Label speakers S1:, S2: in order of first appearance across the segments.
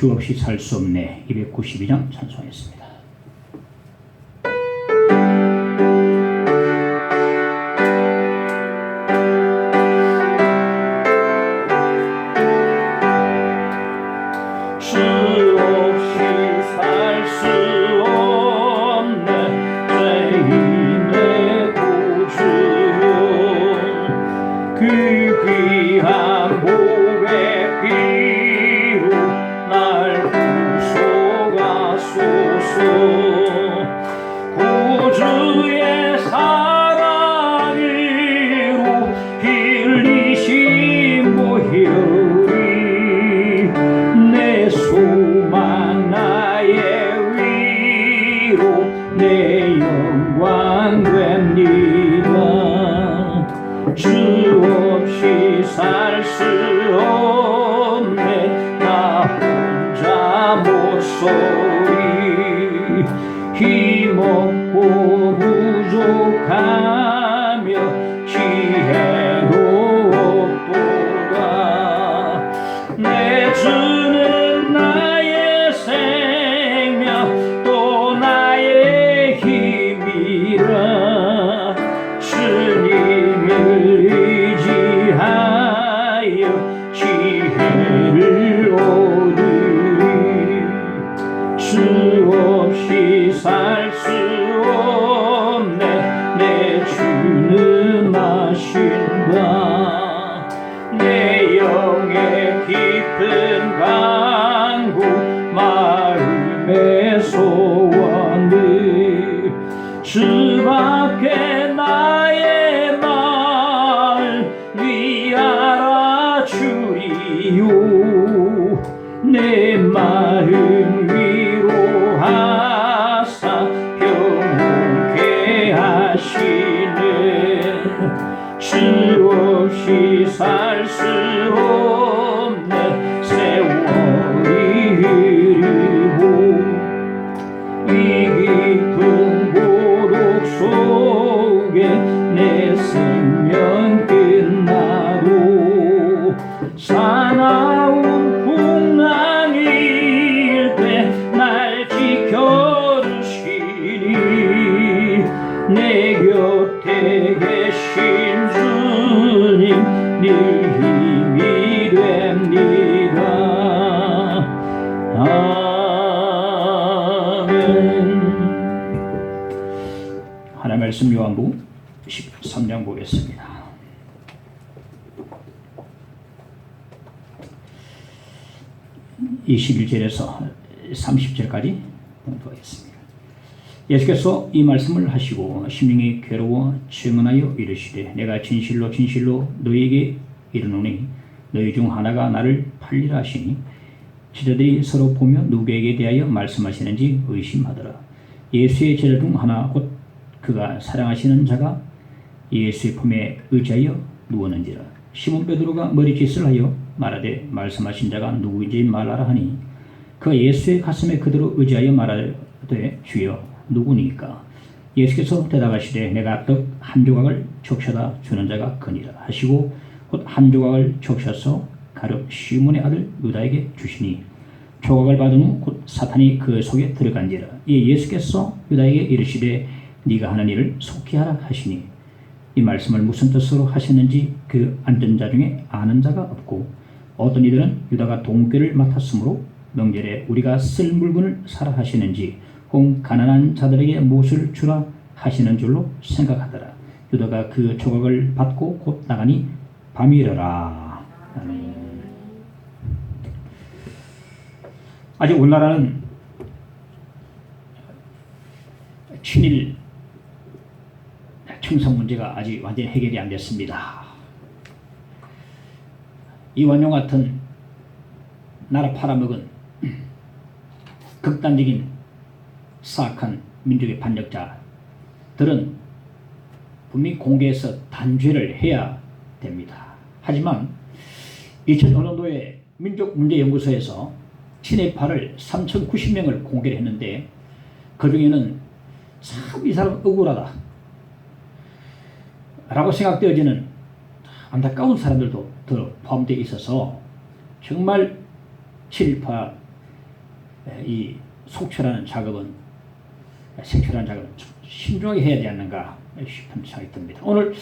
S1: 주 없이 살 수 없네. 292장 찬송했습니다.
S2: 구주의 사랑으로 흘리신 보혈이 내 소망 나의 위로 내 영광 됩니다. 주 없이 살 수 없네. 나 혼자 못소리 힘없고 부족하며 지혜도 없도다. 내 주는 나의 생명 또 나의 힘이라. 주님을 의지하여 지혜를 얻으리. 주 없이 살 수 없네. 내 주는 아신다. 내 영의 깊은 간구 마음의 소원을 주밖에 나의 마음 위 알아주리요. 내 마음 위로하사 평온케 하시네. 주 없이 살 수 없네. 세월이 흐르고 이 깊은 고독 속에 내 생명 끝나도 사나운 풍랑일 때 날 지켜주시니 내 곁에 계신 주님 늘 힘이 됩니다. 아멘.
S1: 하나님 말씀 요한복음 13장 보겠습니다. 21절에서 30절까지 봉독하겠습니다. 예수께서 이 말씀을 하시고 심령이 괴로워 증언하여 이르시되 내가 진실로 진실로 너희에게 이르노니 너희 중 하나가 나를 팔리라 하시니 제자들이 서로 보며 누구에게 대하여 말씀하시는지 의심하더라. 예수의 제자 중 하나 곧 그가 사랑하시는 자가 예수의 품에 의지하여 누웠는지라. 시몬 베드로가 머리짓을 하여 말하되 말씀하신 자가 누구인지 말하라 하니 그가 예수의 가슴에 그대로 의지하여 말하되 주여 누구니까? 예수께서 대답하시되 내가 떡 한 조각을 적셔다 주는 자가 그니라 하시고 곧 한 조각을 적셔서 가룟 시몬의 아들 유다에게 주시니 조각을 받은 후 곧 사탄이 그 속에 들어간지라. 이에 예수께서 유다에게 이르시되 네가 하는 일을 속히 하라 하시니 이 말씀을 무슨 뜻으로 하셨는지 그 앉은 자 중에 아는 자가 없고 어떤 이들은 유다가 동궤를 맡았으므로 명절에 우리가 쓸 물건을 사라 하시는지 혹 가난한 자들에게 무엇을 주라 하시는 줄로 생각하더라. 유다가 그 조각을 받고 곧 나가니 밤이 이르라. 아직 우리나라는 친일 충성 문제가 아직 완전히 해결이 안 됐습니다. 이완용 같은 나라 팔아먹은 극단적인 사악한 민족의 반역자들은 분명히 공개해서 단죄를 해야 됩니다. 하지만 2005년도에 민족문제연구소에서 친일파를 3,090명을 공개를 했는데 그 중에는 참 이 사람 억울하다 라고 생각되어지는 안타까운 사람들도 더 포함되어 있어서 정말 친일파 이 속죄라는 작업은 색출하는 작업은 좀 신중하게 해야 되지 않는가 싶은 생각이 듭니다. 오늘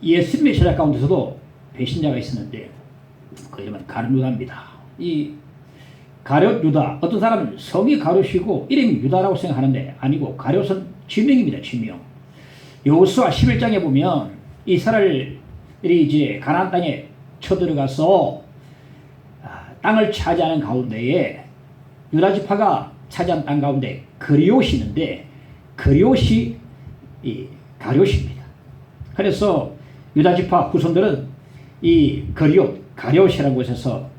S1: 예수님의 제자 가운데서도 배신자가 있었는데 그 이름은 가룟 유다입니다. 이 가룟 유다, 어떤 사람은 성이 가룟이고 이름이 유다라고 생각하는데 아니고 가룟은 지명입니다. 지명. 여호수아 11장에 보면 이스라엘이 이제 가나안 땅에 쳐들어가서 땅을 차지하는 가운데에 유다 지파가 차지한 땅 가운데 그리옷이 있는데 그리옷이 이 가룟입니다. 그래서 유다 지파 후손들은 이 가룟이라는 곳에서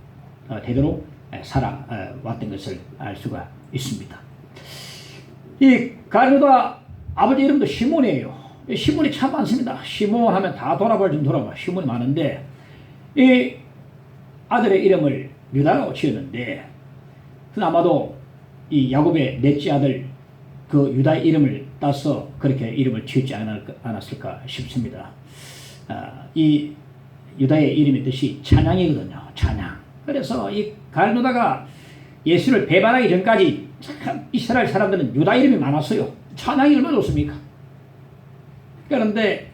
S1: 대대로 살아왔던 것을 알 수가 있습니다. 이 가룟유다 아버지 이름도 시몬이에요. 시몬이 참 많습니다. 시몬 하면 다 돌아봐 시몬이 많은데 이 아들의 이름을 유다라고 지었는데 아마도 이 야곱의 넷째 아들 그 유다의 이름을 따서 그렇게 이름을 지었지 않았을까 싶습니다. 이 유다의 이름의 뜻이 찬양이거든요. 찬양. 그래서 이 가룟유다가 예수를 배반하기 전까지 참 이스라엘 사람들은 유다 이름이 많았어요. 찬양이 얼마나 좋습니까? 그런데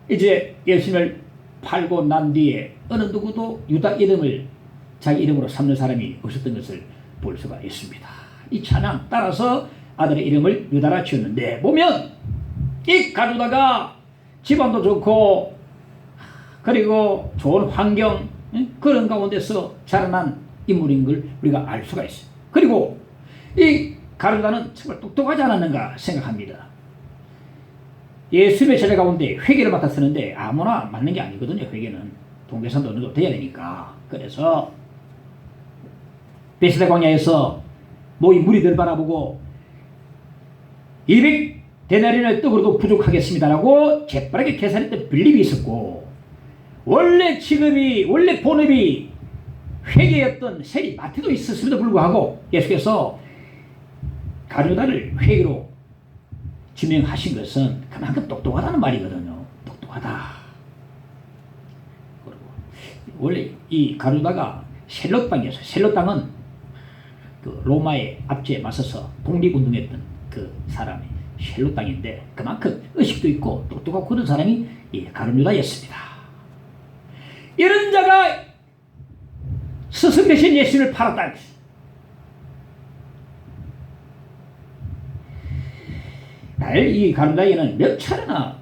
S1: 이제 예수님을 팔고 난 뒤에 어느 누구도 유다 이름을 자기 이름으로 삼는 사람이 없었던 것을 볼 수가 있습니다. 이 찬양 따라서 아들의 이름을 유다라 지었는데 보면 이 가룟유다가 집안도 좋고 그리고 좋은 환경 그런 가운데서 자라난 인물인 걸 우리가 알 수가 있어요. 그리고 이 가룟유다는 정말 똑똑하지 않았는가 생각합니다. 예수님의 제자 가운데 회개를 맡았었는데 아무나 맡는 게 아니거든요. 회개는 동계산도 어느 정도 돼야 되니까. 그래서 베세다 광야에서 모인 무리들 바라보고 200데나리온의 떡으로도 부족하겠습니다라고 재빠르게 계산했던 빌립이 있었고 원래 본업이 회개였던 세리 마태도 있었음에도 불구하고 예수께서 가룟유다를 회개로 지명하신 것은 그만큼 똑똑하다는 말이거든요. 똑똑하다. 그리고 원래 이 가룟유다가 셀롯 땅이었어요. 셀롯 땅은 그 로마의 압제에 맞서서 독립운동했던 그 사람이 셀롯 땅인데 그만큼 의식도 있고 똑똑하고 그런 사람이 이 가룟유다였습니다. 이런 자가 스승 대신 예수를 팔았다. 이 가룟유다에는 몇 차례나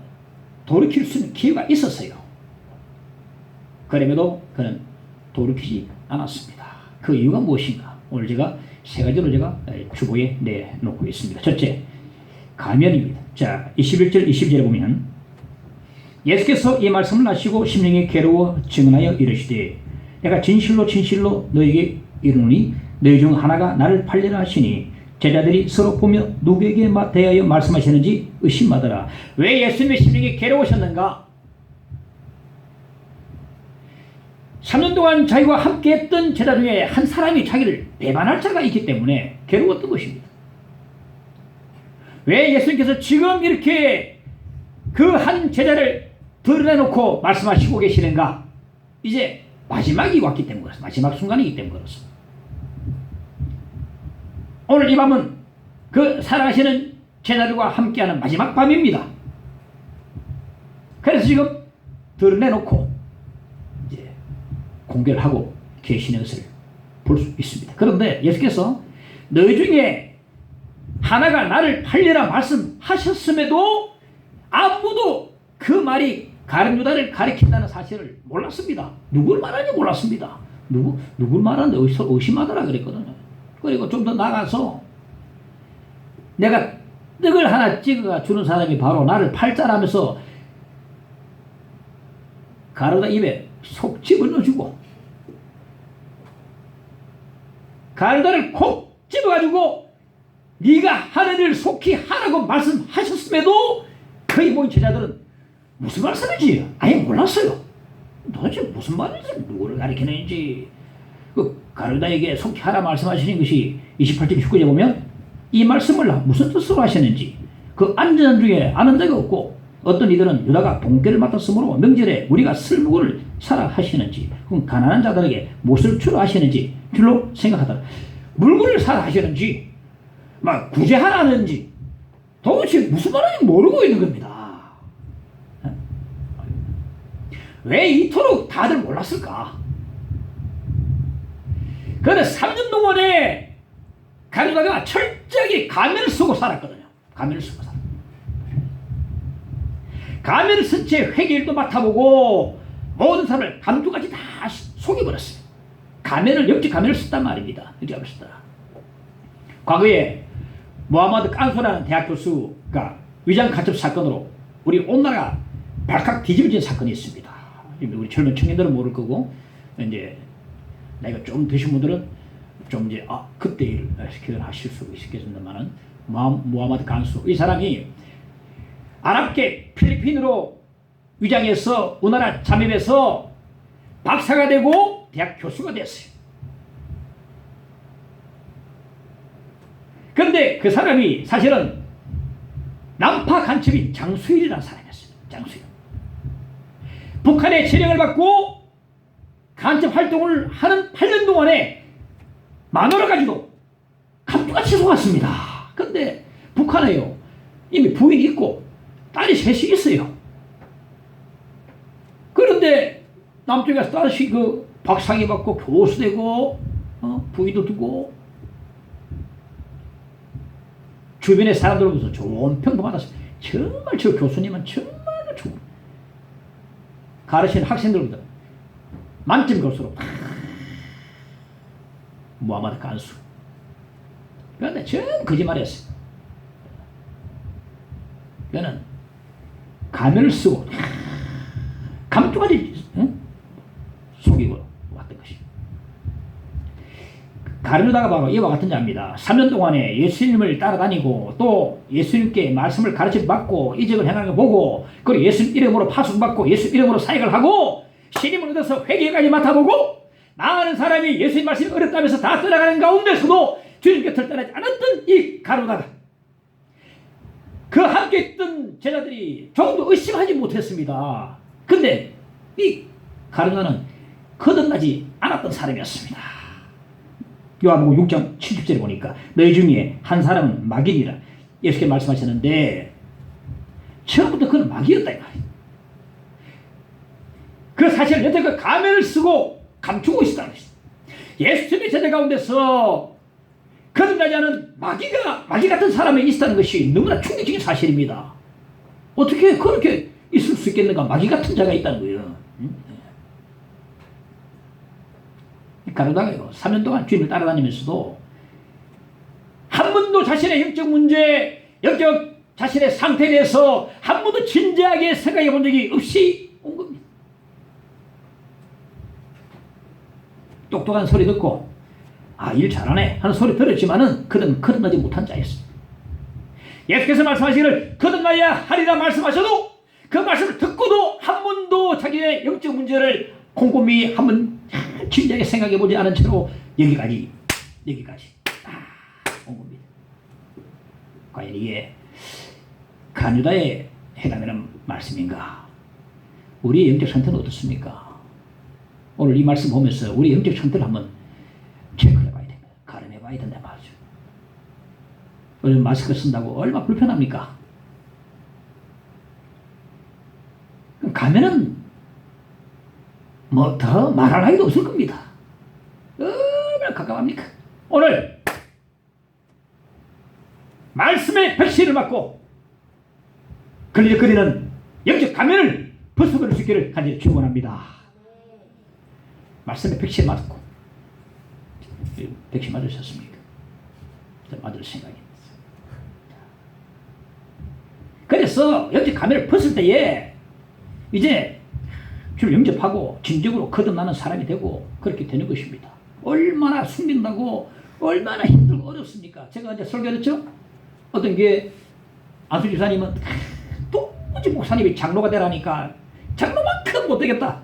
S1: 돌이킬 수 있는 기회가 있었어요. 그럼에도 그는 돌이키지 않았습니다. 그 이유가 무엇인가? 오늘 제가 세 가지로 주보에 내놓고 있습니다. 첫째, 가면입니다. 자, 21절, 22절에 보면 예수께서 이 말씀을 하시고 심령이 괴로워 증언하여 이르시되 내가 진실로 너에게 이르노니 너희 중 하나가 나를 팔리라 하시니 제자들이 서로 보며 누구에게 대하여 말씀하시는지 의심하더라. 왜 예수님의 심령이 괴로우셨는가? 3년 동안 자기와 함께 했던 제자 중에 한 사람이 자기를 배반할 자가 있기 때문에 괴로웠던 것입니다. 왜 예수님께서 지금 이렇게 그 한 제자를 드러내놓고 말씀하시고 계시는가? 이제 마지막이 왔기 때문에 그렇습니다. 마지막 순간이기 때문에 그렇습니다. 오늘 이 밤은 그 사랑하시는 제자들과 함께하는 마지막 밤입니다. 그래서 지금 드러내놓고 이제 공개를 하고 계시는 것을 볼 수 있습니다. 그런데 예수께서 너희 중에 하나가 나를 팔리라 말씀하셨음에도 아무도 그 말이 가룟유다를 가리킨다는 사실을 몰랐습니다. 누굴 말하는지 몰랐습니다. 누굴 말하는데 의심하더라 그랬거든요. 그리고 좀 더 나가서 내가 떡을 하나 찍어가 주는 사람이 바로 나를 팔자라면서 가룟유다 입에 속 집어넣어주고 가룟유다를 콕 집어가지고 네가 하는 일 속히 하라고 말씀하셨음에도 거의 모인 제자들은 무슨 말씀인지 아예 몰랐어요. 도대체 무슨 말인지 누구를 가리키는지 그 가룟유다에게 속히 하라 말씀하시는 것이 28절 19절에 보면 이 말씀을 무슨 뜻으로 하시는지 그 앉은 자 중에 아는 자가 없고 어떤 이들은 유다가 봉계를 맡았으므로 명절에 우리가 쓸무를 사라 하시는지 그럼 가난한 자들에게 무엇을 주로 하시는지 줄로 생각하더라. 물건을 사라 하시는지 막 구제하라는지 도대체 무슨 말인지 모르고 있는 겁니다. 왜 이토록 다들 몰랐을까? 그런데 3년 동안에 가누다가 철저하게 가면을 쓰고 살았거든요. 가면을 쓰고 살았어요. 가면을 쓴 채 회계일도 맡아보고 모든 사람을 감독까지 다 속여버렸어요. 가면을, 역지 가면을 썼단 말입니다. 역지 가면을 썼다. 과거에 모하마드 깐소라는 대학 교수가 위장 간첩 사건으로 우리 온 나라가 발칵 뒤집어진 사건이 있습니다. 우리 젊은 청년들은 모를 거고, 이제 나이가 좀 드신 분들은 좀 이제 그때 일 기억하실 수 있겠습니다만은, 모하마드 간수, 이 사람이 아랍계 필리핀으로 위장해서 우리나라 잠입해서 박사가 되고 대학 교수가 됐어요. 그런데 그 사람이 사실은 남파 간첩인 장수일이라는 사람이었어요. 장수일. 북한의 재령을 받고 간첩 활동을 하는 8년 동안에 마누라 가지고 감쪽같이 속았습니다. 그런데 북한에요, 이미 부인이 있고 딸이 셋이 있어요. 그런데 남쪽에 가서 다시 그 박사학위 받고 교수 되고 부인도 두고 주변의 사람들로부터 좋은 평도 받았어요. 정말 저 교수님은 정말 좋은, 가르치는 학생들보다 만점 교수로 모하마드 간수. 그런데 전 거짓말이었어요. 그는 가면을 쓰고 감쪽까지 속이고 왔던 것이. 가르누다가 바로 이와 같은 자입니다. 3년 동안에 예수님을 따라다니고 또 예수님께 말씀을 가르쳐 받고 이적을 행하는 걸 보고, 그리고 예수님 이름으로 파송받고 예수 이름으로 사역을 하고 신임을 얻어서 회개까지 맡아보고, 많은 사람이 예수님 말씀이 어렵다면서 다 떠나가는 가운데서도 주님 곁을 떠나지 않았던 이 가르누다가, 그 함께 있던 제자들이 조금도 의심하지 못했습니다. 근데 이 가르누다는 거듭나지 않았던 사람이었습니다. 요한복음 6장 70절에 보니까 너희 중에 한 사람은 마귀니라 예수께서 말씀하셨는데, 처음부터 그는 마귀였다 이 말이에요. 그 사실 여태껏 가면을 쓰고 감추고 있었다는 것이죠. 예수님의 제자 가운데서 거듭나지 않은 마귀 같은 사람이 있었다는 것이 너무나 충격적인 사실입니다. 어떻게 그렇게 있을 수 있겠는가? 마귀 같은 자가 있다는 거예요. 가르다가요, 3년 동안 주님을 따라다니면서도 한 번도 자신의 영적 문제, 영적 자신의 상태에 대해서 한 번도 진지하게 생각해 본 적이 없이 온 겁니다. 똑똑한 소리 듣고 일 잘하네 하는 소리 들었지만은 그는 거듭나지 못한 자였습니다. 예수께서 말씀하시기를 거듭나야 하리라 말씀하셔도 그 말씀을 듣고도 한 번도 자기의 영적 문제를 곰곰이 한번 진지하게 생각해보지 않은 채로 여기까지 온 겁니다. 과연 이게 가누다에 해당되는 말씀인가? 우리의 영적 상태는 어떻습니까? 오늘 이 말씀 보면서 우리 영적 상태를 한번 체크해봐야 됩니다. 가름해봐야 된다 말이죠. 요즘 마스크 쓴다고 얼마나 불편합니까? 가면은 뭐 더 말할 나위도 없을 겁니다. 얼마나 가깝합니까? 오늘 말씀의 백신을 맞고 걸리적거리는 영적 가면을 벗어버릴 수 있기를 간절히 축원합니다. 말씀의 백신을 맞고, 백신 맞으셨습니까? 맞을 생각입니다. 그래서 영적 가면을 벗을 때에 이제 주를 영접하고 진정으로 거듭나는 사람이 되고 그렇게 되는 것입니다. 얼마나 숨긴다고 얼마나 힘들고 어렵습니까? 제가 이제 설교했죠? 어떤 게 안수 집사님은 도무지 목사님이 장로가 되라니까 장로만큼 못되겠다.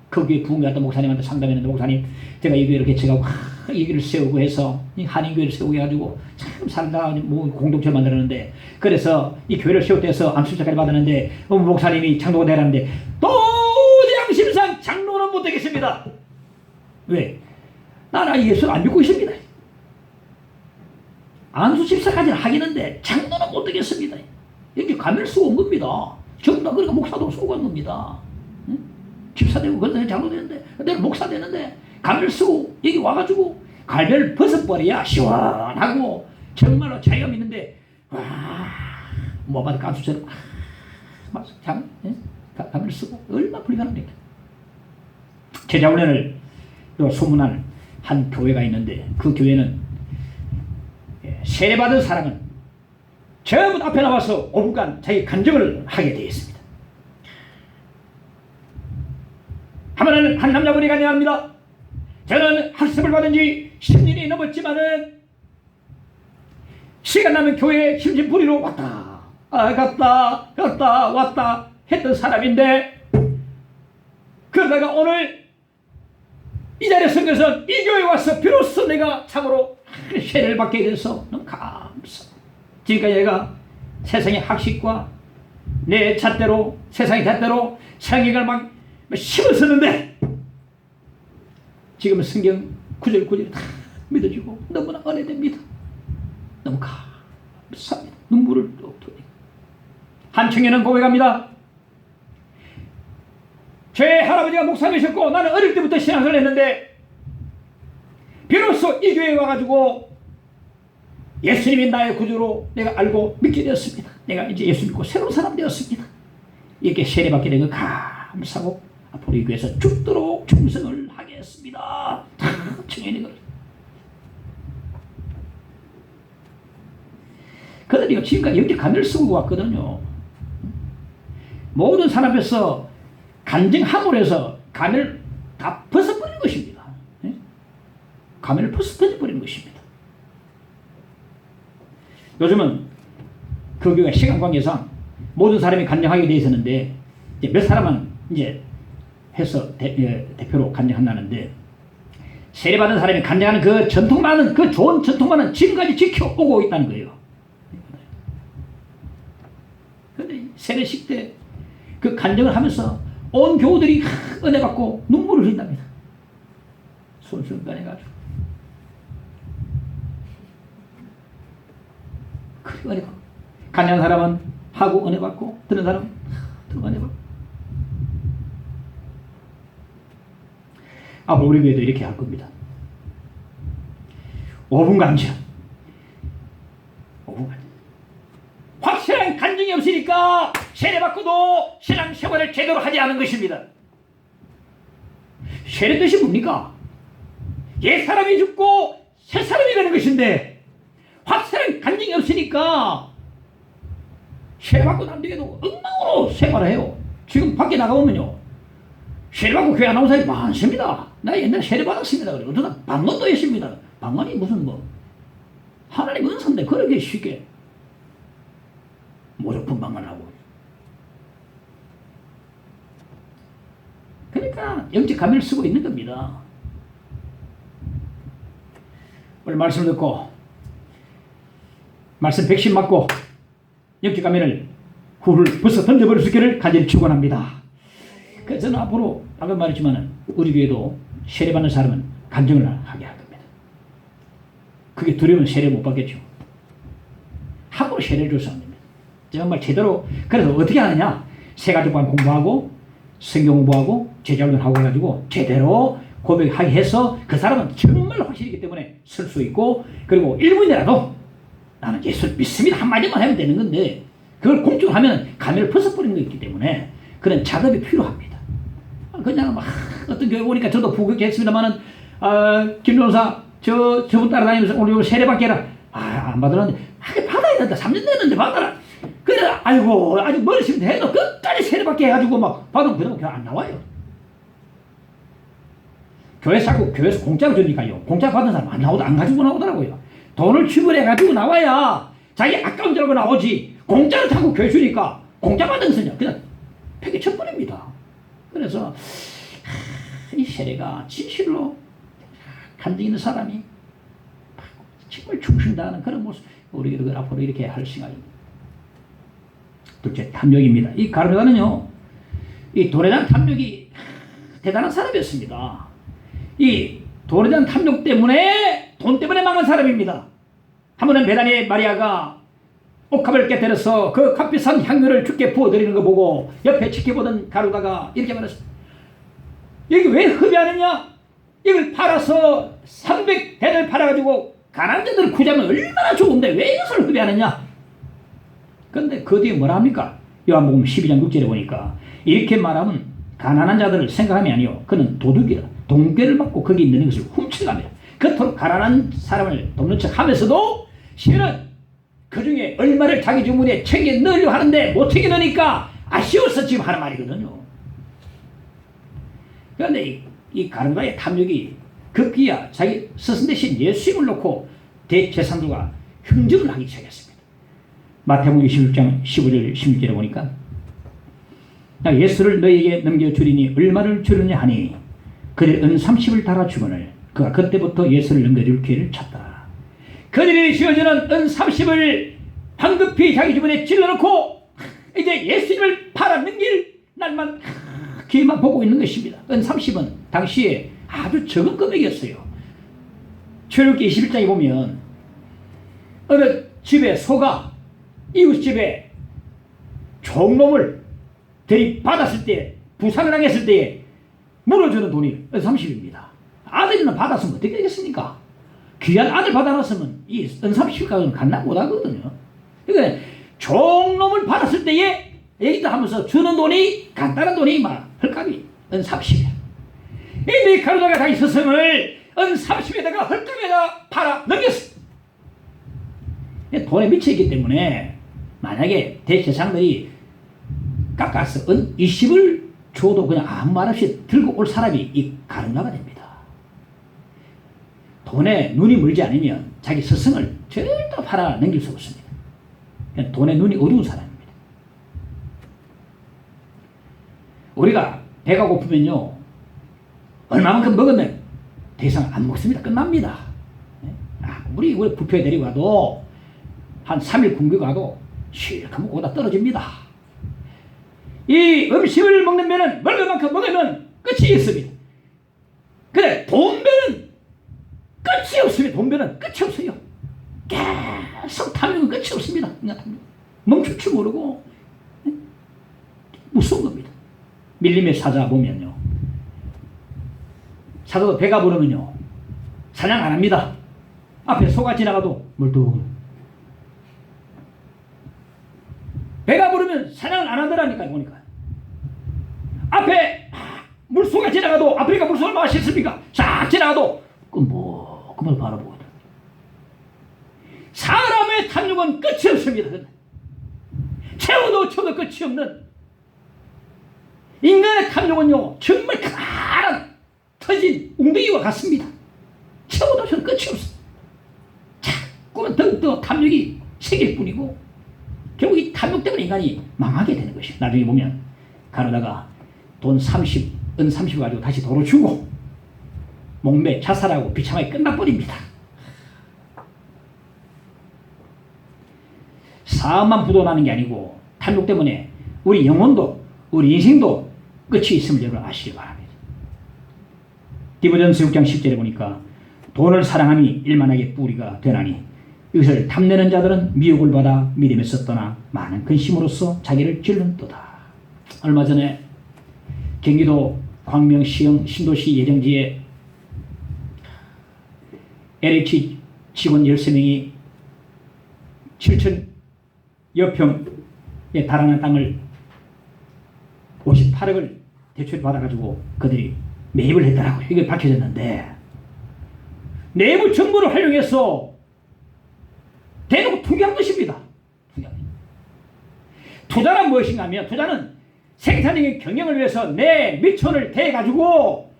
S1: 거기에 부흥했던 목사님한테 상담했는데, 목사님 제가 이 교회를 개척하고 이 교회를 세우고 해서 이 한인교회를 세우고 해가지고 참 사람다 뭐 공동체 만들었는데, 그래서 이 교회를 세울 때서 안수 집사까지 받았는데 목사님이 장로가 되라는데 도저히 양심상 장로는 못 되겠습니다. 왜? 나는 예수를 안 믿고 있습니다. 안수 집사까지는 하겠는데 장로는 못 되겠습니다. 여기 가면을 쓰고 온 겁니다. 전부 다 그러니까 목사도 쓰고 간 겁니다. 응? 집사 되고 그런데 장로 되는데 내가 목사 되는데 가면을 쓰고 여기 와가지고 갈배를 벗어버려야 시원하고 정말로 자유가 있는데 와 뭐만 깐수처럼 맞아 참 가면을 쓰고 얼마나 불편합니까. 제자훈련을 소문난 한 교회가 있는데 그 교회는 세례받은 사람은 전부 앞에 나와서 5분간 자기 간증을 하게 되어 있습니다. 한 남자분이 간증합니다. 저는 학습을 받은 지 10년이 넘었지만은 시간 나면 교회에 심심풀이로 왔다 갔다 왔다 했던 사람인데 그러다가 오늘 이 자리에 선 것은 이 교회에 와서 비로소 내가 참으로 세례를 받게 돼서 너무 감사합니다. 지금까지 내가 세상의 학식과 내 잣대로 세상의 잣대로 성경을 막 심었었는데 지금은 성경 구절구절 다 믿어지고 너무나 은혜됩니다. 너무 감사합니다. 눈물을 또 돌리고 한 청년은 고백합니다. 제 할아버지가 목사님이셨고 나는 어릴 때부터 신앙생활을 했는데 비로소 이 교회에 와가지고 예수님이 나의 구주로 내가 알고 믿게 되었습니다. 내가 이제 예수 믿고 새로운 사람 되었습니다. 이렇게 세례받게 된 거 감사하고 앞으로 이 교회에서 죽도록 충성을 하겠습니다. 다 청년이 그래. 그들이 지금까지 여기 가면을 쓰고 왔거든요. 모든 사람 앞에서 간증함으로 해서 가면을 다 벗어버리는 것입니다. 가면을 벗어버리는 것입니다. 요즘은 그 교회가 시간 관계상 모든 사람이 간증하게 되어 있었는데 이제 몇 사람만 이제 해서 대표로 간증한다는데 세례받은 사람이 간증하는 그 전통만은 그 좋은 전통만은 지금까지 지켜오고 있다는 거예요. 그런데 세례식 때 그 간증을 하면서 온 교우들이 은혜 받고 눈물을 흘린답니다. 손수를 꺼내가지고 그래 은혜 받고 간증한 사람은 하고 은혜 받고 듣는 사람은 더 은혜 받고 앞으로 우리 교회도 이렇게 할 겁니다. 5분 간증 5분 간증 확실한 간증이 없으니까 세례받고도 신앙생활을 제대로 하지 않은 것입니다. 세례 뜻이 뭡니까? 옛 사람이 죽고 새 사람이 되는 것인데 확실한 간증이 없으니까 세례받고 안 되게도 엉망으로 생활을 해요. 지금 밖에 나가보면요 세례받고 교회 안 나온 사람이 많습니다. 나 옛날에 세례받았습니다. 그래 어쩌다 방언도 했습니다. 방언이 무슨 뭐 하나님 은사인데 그렇게 쉽게 모조품 방언하고 그러니까 영적 가면을 쓰고 있는 겁니다. 오늘 말씀을 듣고 말씀 백신 맞고 영적 가면을 훌훌 벌써 던져버릴 수 있기를 간절히 축원합니다. 그래서 저는 앞으로 방금 말했지만 우리 교회도 세례받는 사람은 간증을 하게 할 겁니다. 그게 두려우면 세례 못 받겠죠. 함부로 세례를 줘서 안 됩니다. 정말 제대로 그래서 어떻게 하느냐 세 가지만 공부하고 성경 공부하고 제자훈련 하고 해가지고 제대로 고백하게 해서 그 사람은 정말 확실이기 때문에 설 수 있고 그리고 1분이라도 나는 예수를 믿습니다 한마디만 하면 되는 건데 그걸 공적으로 하면 가면을 벗어버리는 거 있기 때문에 그런 작업이 필요합니다. 그냥 막 어떤 교회 오니까 저도 부격했습니다만은 김 변호사 저분 따라다니면서 오늘 세례받게 해라. 안 받으라는데 받아야 된다. 3년 됐는데 받아라. 그래 아이고 아직 멀으시면 해도 끝까지 세례받게 해가지고 막 받으면 그러면 교회 안 나와요. 교회 자꾸 교회에서 공짜로 주니까요. 공짜 받은 사람 안 가지고 나오더라고요. 돈을 지불해가지고 나와야 자기 아까운 줄 알고 나오지. 공짜로 자꾸 교회 주니까 공짜 받은 것은요 그냥 폐기 쳐버립니다. 그래서 이 세례가 진실로 간증 있는 사람이 정말 충신다는 그런 모습 우리가 앞으로 이렇게 할 생각입니다. 둘째 탐욕입니다. 이 가룟유다는요 이 돈에 대한 탐욕이 대단한 사람이었습니다. 이 돈에 대한 탐욕 때문에 돈 때문에 망한 사람입니다. 한 번은 베다니의 마리아가 옥합을 깨뜨려서 그 값비싼 향료를 주께 부어드리는 거 보고 옆에 지켜보던 가루다가 이렇게 말했습니다. 여기 왜 흡입하느냐? 이걸 팔아서 300대를 팔아가지고 가난한 자들을 구제하면 얼마나 좋은데 왜 이것을 흡입하느냐? 그런데 그 뒤에 뭐라 합니까? 요한복음 12장 6절에 보니까 이렇게 말하면 가난한 자들을 생각함이 아니요 그는 도둑이라 동괴를 맞고 거기 있는 것을 훔쳐갑니다. 그토록 가난한 사람을 돕는 척 하면서도 실은 그 중에 얼마를 자기 주머니에 챙겨 넣으려고 하는데 못 챙겨 넣으니까 아쉬워서 지금 하는 말이거든요. 그런데 이 가룟가다의 탐욕이 급기야 자기 스승 대신 예수님을 놓고 대제사장들과 흥정을 하기 시작했습니다. 마태복음 26장 15절 16절에 보니까 예수를 너희에게 넘겨주리니 얼마를 주느냐 하니 그들 은 30을 달아주거늘 그가 그때부터 예수를 넘겨줄 기회를 찾더라. 그들이 쥐어주는 은 30을 황급히 자기 주머니에 찔러놓고 이제 예수님을 팔아 넘길 날만 기회만 보고 있는 것입니다. 은 30은 당시에 아주 적은 금액이었어요. 출애굽기 21장에 보면 어느 집에 소가 이웃집에 종놈을 들이받았을 때 부상을 당했을 때 물어주는 돈이 은 30입니다. 아들이나 받았으면 어떻게 되겠습니까? 귀한 아들 받아놨으면 이 은 30까지는 간다 못하거든요. 그러니까 종놈을 받았을 때에 얘기도 하면서 주는 돈이 간단한 돈이 막 헐값이 은 30이야. 이 가루다가 자기 스승을 은 30에다가 헐값에다 팔아 넘겼어. 돈에 미쳐있기 때문에 만약에 대제사장들이 깎아서 은 20을 줘도 그냥 아무 말 없이 들고 올 사람이 이 가룟가가 됩니다. 돈에 눈이 멀지 않으면 자기 스승을 절대 팔아 넘길 수 없습니다. 그냥 돈에 눈이 어두운 사람입니다. 우리가 배가 고프면요 얼마만큼 먹으면 더 이상 안 먹습니다. 끝납니다. 우리 부페 데리고 가도 한 3일 굶고 가도 실컷 먹고 다 떨어집니다. 이 음식을 먹는 배는 먹을 만큼 먹으면 끝이 있습니다. 근데 돈배는 끝이 없습니다. 돈배는 끝이 없어요. 계속 탐욕은 끝이 없습니다. 멈출 줄 모르고 무서운 겁니다. 밀림의 사자 보면요 사자도 배가 부르면요 사냥 안 합니다. 앞에 소가 지나가도 멀뚱 배가 부르면 사냥을 안 하더라니까요. 보니까 앞에 물소가 지나가도 아프리카 물소를 마셨습니까? 싹 지나가도 끔을 바라보거든. 사람의 탐욕은 끝이 없습니다. 채워도 끝이 없는 인간의 탐욕은요 정말 가란 터진 웅덩이와 같습니다. 채워도 끝이 없어. 자꾸만 더 탐욕이 생길 뿐이고 결국 이 탐욕 때문에 인간이 망하게 되는 것이에요. 나중에 보면 가로다가 돈 30, 은 30 가지고 다시 도로 주고 목매 자살하고 비참하게 끝나버립니다. 사업만 부도나는 게 아니고 탐욕 때문에 우리 영혼도 우리 인생도 끝이 있음을 여러분 아시기 바랍니다. 디모데전서 6장 10절에 보니까 돈을 사랑함이 일만하게 뿌리가 되나니 이것을 탐내는 자들은 미혹을 받아 믿음에서 떠나 많은 근심으로써 자기를 찔른도다. 얼마 전에 경기도 광명시청 신도시 예정지에 LH 직원 13명이 7,000여 평에 달하는 땅을 58억을 대출 받아가지고 그들이 매입을 했더라고요. 이게 밝혀졌는데 내부 정보를 활용해서 대놓고 투기한 것입니다. 투자는 무엇인가 하면 투자는 생산적인 경영을 위해서 내 미천을 대가지고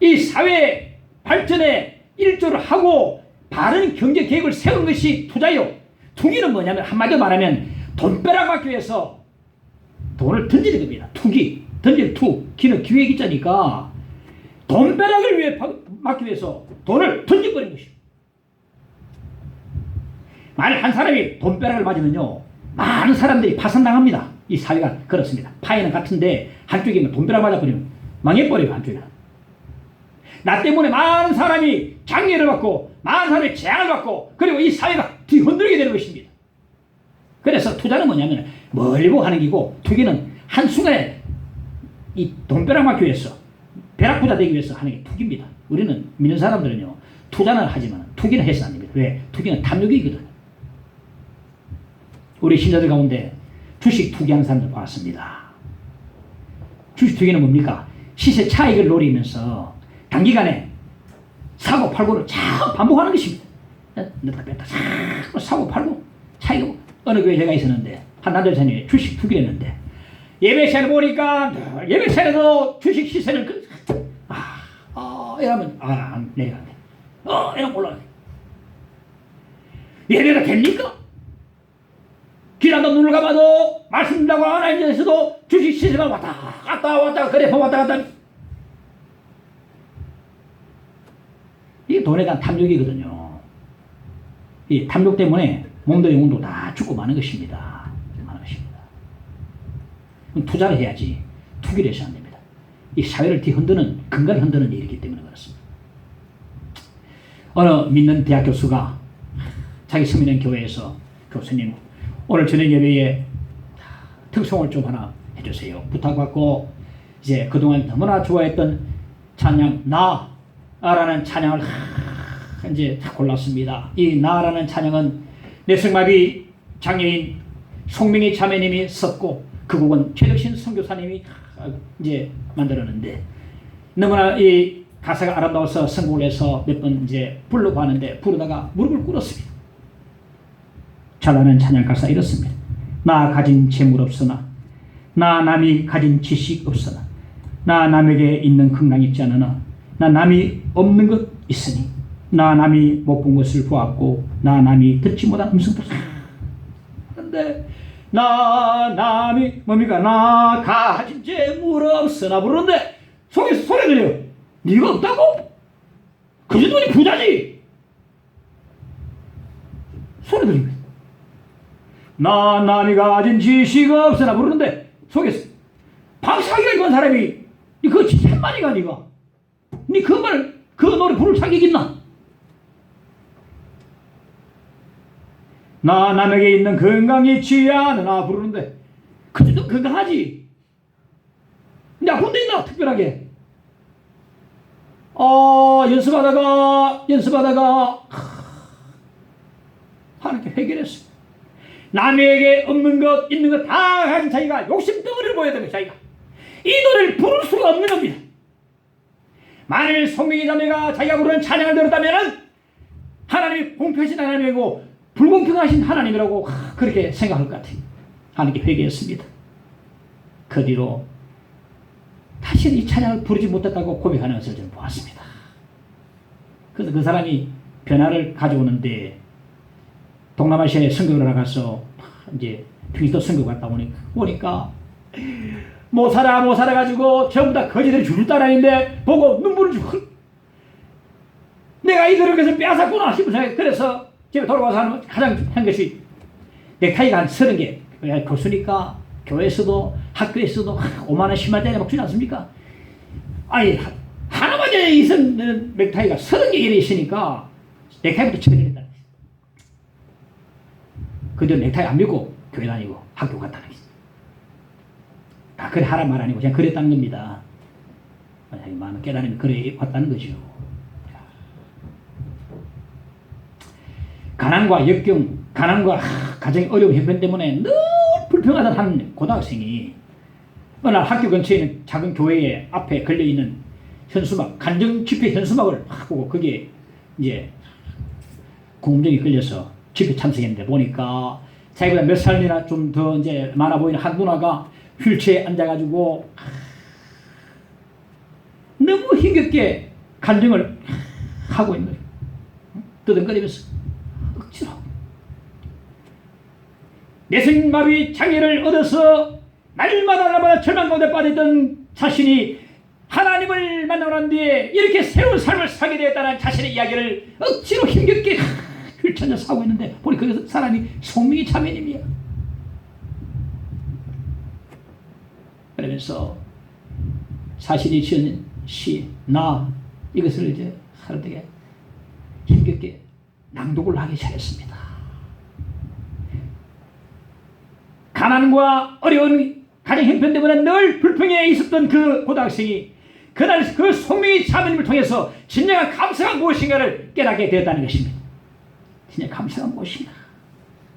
S1: 이 사회 발전에 일조를 하고 바른 경제 계획을 세운 것이 투자요. 투기는 뭐냐면 한마디로 말하면 돈벼락 맞기 위해서 돈을 던지는 겁니다. 투기, 던질 투, 기는 기획이자니까 돈벼락을 위해 맞기 위해서 돈을 던져버린 것입니다. 만약 한 사람이 돈벼락을 맞으면요 많은 사람들이 파산당합니다. 이 사회가 그렇습니다. 파이는 같은데 한쪽이면 돈벼락 맞아버리면 망해버려요. 한쪽이는 나 때문에 많은 사람이 장애를 받고 많은 사람이 재앙을 받고 그리고 이 사회가 뒤흔들게 되는 것입니다. 그래서 투자는 뭐냐면 멀리 보고 하는 기고 투기는 한순간에 이 돈벼락 맞기 위해서 벼락부자 되기 위해서 하는 게 투기입니다. 우리는 믿는 사람들은요 투자는 하지만 투기는 해서 안 됩니다. 왜? 투기는 탐욕이거든. 우리 신자들 가운데 주식 투기하는 사람들 봤습니다. 주식 투기는 뭡니까? 시세 차익을 노리면서 단기간에 사고 팔고를 자꾸 반복하는 것입니다. 넣다 뺐다 자꾸 사고 팔고 차익을 어느 교회에 제가 있었는데 한 남자자녀이 주식 투기를 했는데 예배 시간에 보니까 예배 시간에도 주식 시세를 이러면 내려가네. 이러면 올라가네. 예배가 됩니까? 길 한번 눈을 감아도 말씀 듣다고 하나님께서도 주식 시세가 왔다 갔다 그래 왔다 갔다. 이게 돈에 대한 탐욕이거든요. 이 탐욕 때문에 몸도 영혼도 다 죽고 마는 것입니다. 투자를 해야지 투기를 해서 안 됩니다. 이 사회를 뒤흔드는 근간을 흔드는 일이기 때문에 그렇습니다. 어느 믿는 대학 교수가 자기 서민의 교회에서 교수님 오늘 저녁 예배에 특송을 좀 하나 해주세요. 부탁받고 이제 그동안 너무나 좋아했던 찬양 나라는 찬양을 이제 골랐습니다. 이 나라는 찬양은 뇌성마비 장애인 송명희 자매님이 썼고 그 곡은 최덕신 선교사님이 이제 만들었는데 너무나 이 가사가 아름다워서 성공을 해서 몇 번 이제 부르고 하는데 부르다가 무릎을 꿇었습니다. 잘나는 찬양 가사 이렇습니다. 나 가진 재물 없으나 나 남이 가진 지식 없으나 나 남에게 있는 건강 있지 않으나 나 남이 없는 것 있으니 나 남이 못 본 것을 보았고 나 남이 듣지 못한 음성도 그런데 나 남이 뭡니까? 나 가진 재물 없으나 부르는데 속에서 소리 들려요. 네가 없다고? 그 정도니 부자지. 소리 들리고 나 남이 가진 지식 없으나 부르는데 속에서 박사기가 있는 사람이 니 그거 천만이가 니가 니 그 말 그 노래 부를 자격이 있나? 나 남에게 있는 건강이 있지 않으나 부르는데 그래도 건강하지. 근데 아픈 데 있나 특별하게? 연습하다가 하나님께 회개했어. 남에게 없는 것 있는 것 다 가진 자기가 욕심 덩어리를 보여야 되는 자기가 이 노래를 부를 수가 없는 겁니다. 만일 송명희 자매가 자기가 부르는 찬양을 들었다면 하나님이 공평하신 하나님이고 불공평하신 하나님이라고 그렇게 생각할 것 같아요. 하나님께 회개했습니다. 그 뒤로 다시는 이 찬양을 부르지 못했다고 고백하는 것을 저는 보았습니다. 그래서 그 사람이 변화를 가져오는데 동남아시아에 선교를 나가서 이제 필리핀 선교 갔다 보니까 못 살아 가지고 전부 다 거지들이 줄을 따라했는데 보고 눈물을 주고 내가 이들을 그래서 빼앗았구나 싶어서 그래서 집에 돌아와서 가장 한 것이 넥타이가 한 30개 교수니까 교회에서도 학교에서도 5만원 10만원짜리 막 주지 않습니까? 아니 하나만 있는 넥타이가 30개 이래 있으니까 넥타이부터 처리했다. 그들 넥타이 안 믿고 교회 다니고 학교 갔다는 게 다 그래 하란 말 아니고 그냥 그랬다는 겁니다. 많은 깨달음이 그래 왔다는 거죠. 가난과 역경, 가난과 가정의 어려운 형편 때문에 늘 불평하던 한 고등학생이 어느 날 학교 근처에 있는 작은 교회 앞에 걸려있는 현수막, 간정 집회 현수막을 보고 그게 이제 공정이 걸려서 집회 참석했는데 보니까 자기보다 몇 살이나 좀 더 이제 많아 보이는 한 누나가 휠체어에 앉아가지고 너무 힘겹게 간증을 하고 있는 거예요. 뜨듬거리면서 억지로 뇌성마비 장애를 얻어서 날마다 절망 가운데 빠져있던 자신이 하나님을 만나고 난 뒤에 이렇게 새로운 삶을 살게 되었다는 자신의 이야기를 억지로 힘겹게 휠체어에 사고 있는데 보니 그 사람이 송명희 자매님이야. 그러면서 사실이 지은 시, 나 이것을 이제 사람들에게 힘겹게 낭독을 하기 시작했습니다. 가난과 어려운 가정 형편 때문에 늘 불평에 있었던 그 고등학생이 그날 그 송명희 자매님을 통해서 진정한 감사가 무엇인가를 깨닫게 되었다는 것입니다. 진짜 감사가 무엇인가.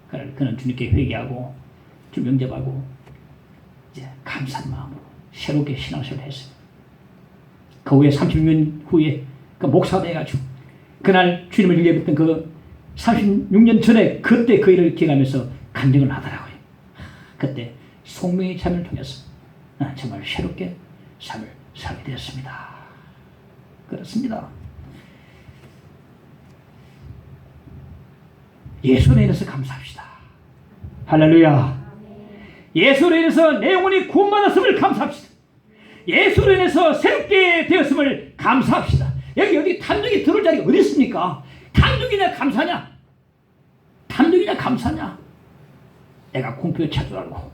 S1: 그는 주님께 회개하고 주 영접하고 이제 감사한 마음으로 새롭게 신앙생활을 했습니다. 그 후에 36년 후에 그 목사가 돼가지고 그날 주님을 영접했던 그 36년 전에 그때 그 일을 기억하면서 간증을 하더라고요. 그때 송명희 자매를 통해서 정말 새롭게 삶을 살게 되었습니다. 그렇습니다. 예수로 인해서 감사합시다. 할렐루야. 예수로 인해서 내 영혼이 구원받았음을 감사합시다. 예수로 인해서 새롭게 되었음을 감사합시다. 여기 어디 탐욕이 들어올 자리가 어디 있습니까? 탐욕이냐 감사냐? 탐욕이냐 감사냐? 내가 공포에 차줄 알고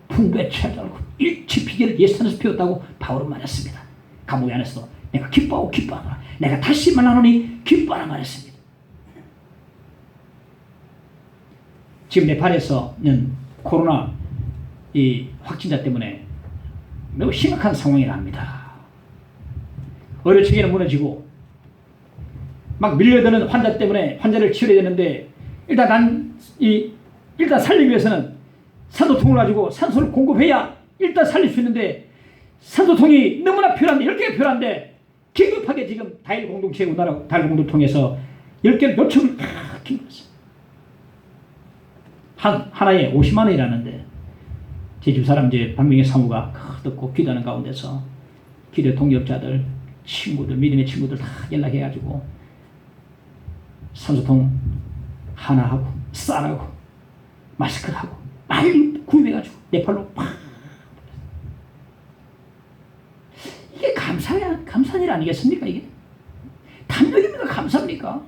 S1: 풍부에 차줄 알고 일치피기를 예산에서 피웠다고 바울은 말했습니다. 감옥 안에서도 내가 기뻐하고 기뻐하노라. 내가 다시 만나노니 기뻐하라 말했습니다. 지금 네팔에서는 코로나 이 확진자 때문에 매우 심각한 상황이랍니다. 의료체계는 무너지고 막 밀려드는 환자 때문에 환자를 치료해야 되는데 일단 살리기 위해서는 산소통을 가지고 산소를 공급해야 일단 살릴 수 있는데 산소통이 너무나 필요한데 10개가 필요한데 긴급하게 지금 다일 공동체 우리나라 다일 공동 통해서 10개를 요청을 긴급했어요. 하나에 50만 원이라는데 제 집사람 이제 박명희 사무가 듣고 기도하는 가운데서 기도 동역자들 친구들 믿음의 친구들 다 연락해가지고 산소통 하나 하고 쌀하고 마스크하고 많이 구입해가지고 네팔로 팍 이게 감사한 일 아니겠습니까? 이게 탐욕입니까? 감사합니까?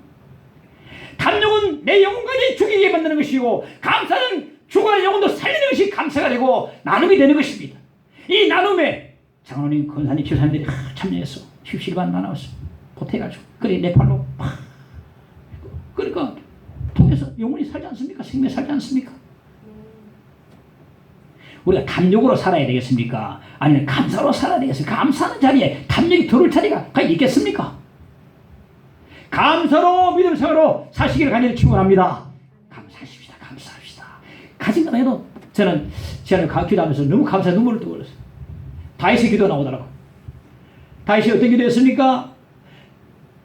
S1: 탐욕은 내 영혼까지 죽이게 만드는 것이고 감사는 죽어가는 영혼도 살리는 것이 감사가 되고 나눔이 되는 것입니다. 이 나눔에 장로님, 권사님, 집사님들이 참여해서 십시일반 나눠서 보태가지고 그래 네팔로 팍 그러니까 통해서 영혼이 살지 않습니까? 생명이 살지 않습니까? 우리가 탐욕으로 살아야 되겠습니까? 아니면 감사로 살아야 되겠습니까? 감사하는 자리에 탐욕이 들어올 자리가 과연 있겠습니까? 감사로 믿음 생활로 사시기를 간절히 축원합니다. 감사하십시다. 감사합시다. 가진 건 해도 저는 기도하면서 너무 감사해 눈물을 떠올렸어요. 다윗의 기도 나오더라고. 다윗이 어떤 기도했습니까?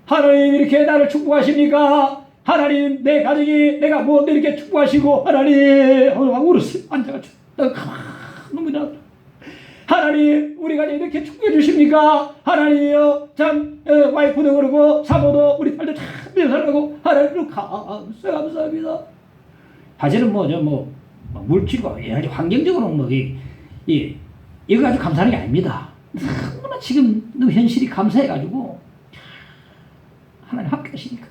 S1: 하나님 이렇게 나를 축복하십니까? 하나님 내 가정이 내가 뭔데 이렇게 축복하시고 하나님 막 울었어요. 앉아가지고 내가 가만히 눈물이 나왔다. 하나님 우리 가정 이렇게 축복해 주십니까? 하나님이요 참 와이프도 그러고 사모도 우리 딸도 참 살라고 하나님 감사합니다. 사실은 물질과 환경적으로 이거 가지고 감사하는 게 아닙니다. 너무나 지금 너무 현실이 감사해가지고 하나님 함께하시니까